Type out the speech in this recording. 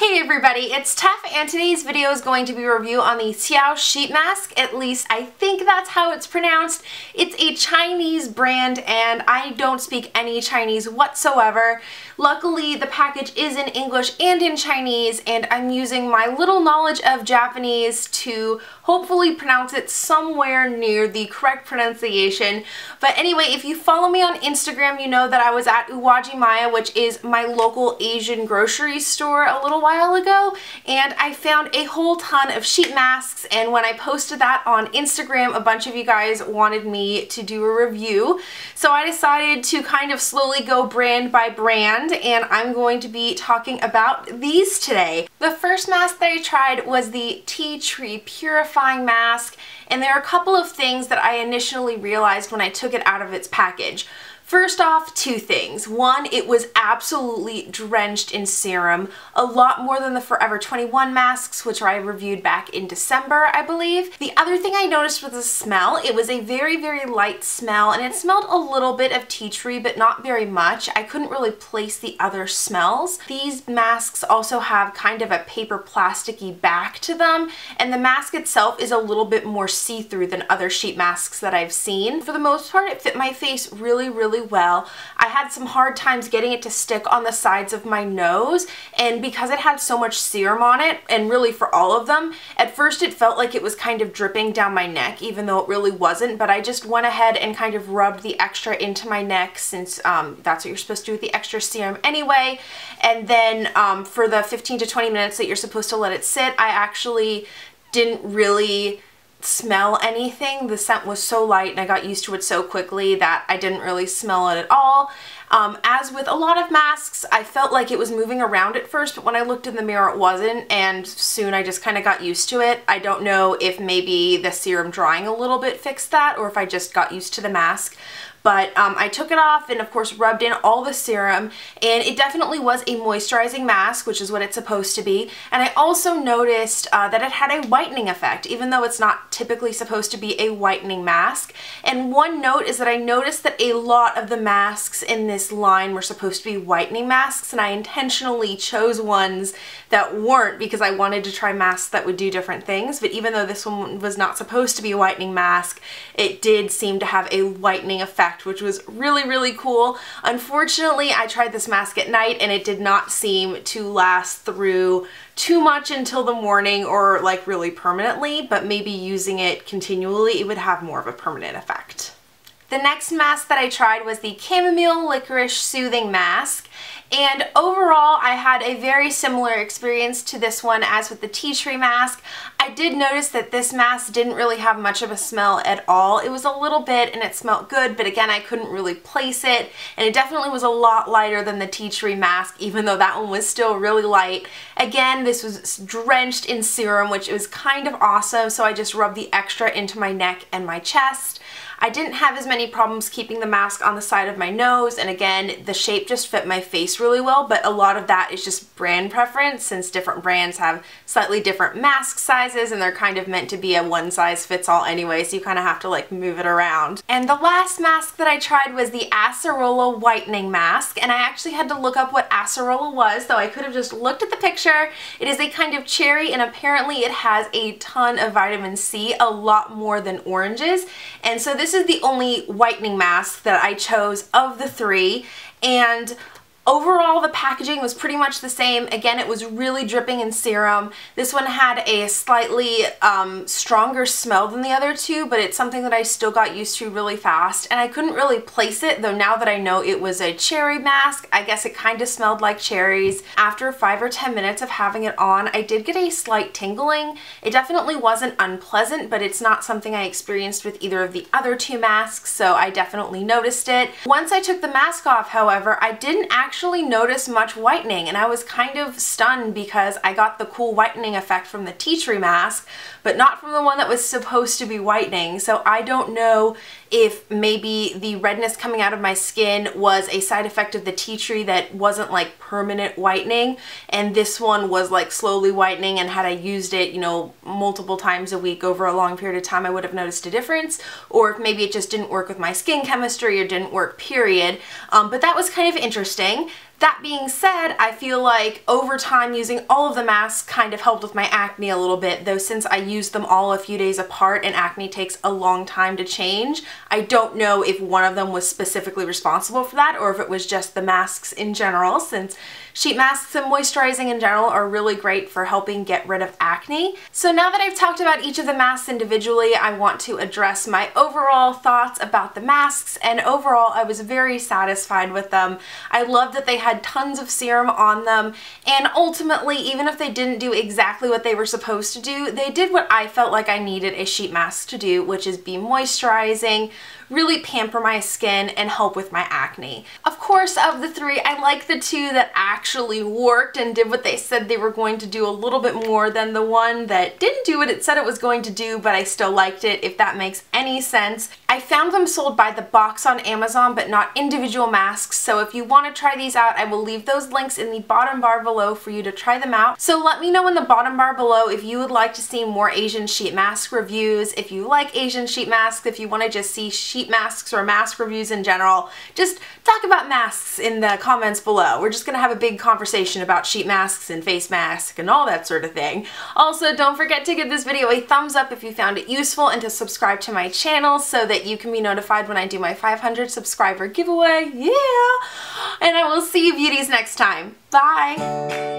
Hey everybody, it's Teph, and today's video is going to be a review on the Tsaio sheet mask. At least I think that's how it's pronounced. It's a Chinese brand and I don't speak any Chinese whatsoever. Luckily, the package is in English and in Chinese, and I'm using my little knowledge of Japanese to hopefully pronounce it somewhere near the correct pronunciation. But anyway, if you follow me on Instagram, you know that I was at Uwajimaya, which is my local Asian grocery store, a little while ago, and I found a whole ton of sheet masks, and when I posted that on Instagram, a bunch of you guys wanted me to do a review. So I decided to kind of slowly go brand by brand, and I'm going to be talking about these today. The first mask that I tried was the Tea Tree Purifying Mask, and there are a couple of things that I initially realized when I took it out of its package. First off, two things. One, it was absolutely drenched in serum, a lot more than the Forever 21 masks, which I reviewed back in December, I believe. The other thing I noticed was the smell. It was a very, very light smell, and it smelled a little bit of tea tree, but not very much. I couldn't really place the other smells. These masks also have kind of a paper plasticky back to them, and the mask itself is a little bit more see-through than other sheet masks that I've seen. For the most part, it fit my face really, really well. I had some hard times getting it to stick on the sides of my nose, and because it had so much serum on it, and really for all of them, at first it felt like it was kind of dripping down my neck, even though it really wasn't, but I just went ahead and kind of rubbed the extra into my neck, since that's what you're supposed to do with the extra serum anyway. And then for the 15 to 20 minutes that you're supposed to let it sit, I actually didn't really smell anything. The scent was so light and I got used to it so quickly that I didn't really smell it at all. As with a lot of masks, I felt like it was moving around at first, but when I looked in the mirror it wasn't, and soon I just kind of got used to it. I don't know if maybe the serum drying a little bit fixed that, or if I just got used to the mask. But I took it off and of course rubbed in all the serum, and it definitely was a moisturizing mask, which is what it's supposed to be. And I also noticed that it had a whitening effect, even though it's not typically supposed to be a whitening mask. And one note is that I noticed that a lot of the masks in this line were supposed to be whitening masks, and I intentionally chose ones that weren't because I wanted to try masks that would do different things. But even though this one was not supposed to be a whitening mask, it did seem to have a whitening effect, which was really, really cool. Unfortunately, I tried this mask at night and it did not seem to last through too much until the morning, or like really permanently, but maybe using it continually it would have more of a permanent effect. The next mask that I tried was the Chamomile Licorice Soothing Mask. And overall, I had a very similar experience to this one as with the tea tree mask. I did notice that this mask didn't really have much of a smell at all. It was a little bit and it smelled good, but again, I couldn't really place it. And it definitely was a lot lighter than the tea tree mask, even though that one was still really light. Again, this was drenched in serum, which was kind of awesome, so I just rubbed the extra into my neck and my chest. I didn't have as many problems keeping the mask on the side of my nose, and again, the shape just fit my face really well, but a lot of that is just brand preference, since different brands have slightly different mask sizes and they're kind of meant to be a one size fits all anyway, so you kind of have to like move it around. And the last mask that I tried was the Acerola whitening mask, and I actually had to look up what Acerola was, though I could have just looked at the picture. It is a kind of cherry, and apparently it has a ton of vitamin C, a lot more than oranges, and so this is the only whitening mask that I chose of the three. And overall, the packaging was pretty much the same. Again, it was really dripping in serum. This one had a slightly stronger smell than the other two, but it's something that I still got used to really fast. And I couldn't really place it, though now that I know it was a cherry mask, I guess it kind of smelled like cherries. After 5 or 10 minutes of having it on, I did get a slight tingling. It definitely wasn't unpleasant, but it's not something I experienced with either of the other two masks, so I definitely noticed it. Once I took the mask off, however, I didn't actually notice much whitening, and I was kind of stunned because I got the cool whitening effect from the tea tree mask, but not from the one that was supposed to be whitening. So I don't know if maybe the redness coming out of my skin was a side effect of the tea tree that wasn't like permanent whitening, and this one was like slowly whitening, and had I used it, you know, multiple times a week over a long period of time, I would have noticed a difference, or if maybe it just didn't work with my skin chemistry or didn't work, period. But that was kind of interesting. That being said, I feel like over time using all of the masks kind of helped with my acne a little bit, though since I used them all a few days apart and acne takes a long time to change, I don't know if one of them was specifically responsible for that or if it was just the masks in general, since sheet masks and moisturizing in general are really great for helping get rid of acne. So now that I've talked about each of the masks individually, I want to address my overall thoughts about the masks, and overall I was very satisfied with them. I love that they had tons of serum on them, and ultimately, even if they didn't do exactly what they were supposed to do, they did what I felt like I needed a sheet mask to do, which is be moisturizing, really pamper my skin, and help with my acne. Of course, of the three, I like the two that actually worked and did what they said they were going to do a little bit more than the one that didn't do what it said it was going to do, but I still liked it, if that makes any sense. I found them sold by the box on Amazon, but not individual masks, so if you want to try these out, I will leave those links in the bottom bar below for you to try them out. So let me know in the bottom bar below if you would like to see more Asian sheet mask reviews, if you like Asian sheet masks, if you want to just see sheet masks or mask reviews in general. Just talk about masks in the comments below. We're just gonna have a big conversation about sheet masks and face masks and all that sort of thing. Also, don't forget to give this video a thumbs up if you found it useful, and to subscribe to my channel so that you can be notified when I do my 500 subscriber giveaway. Yeah! And I will see you beauties next time. Bye!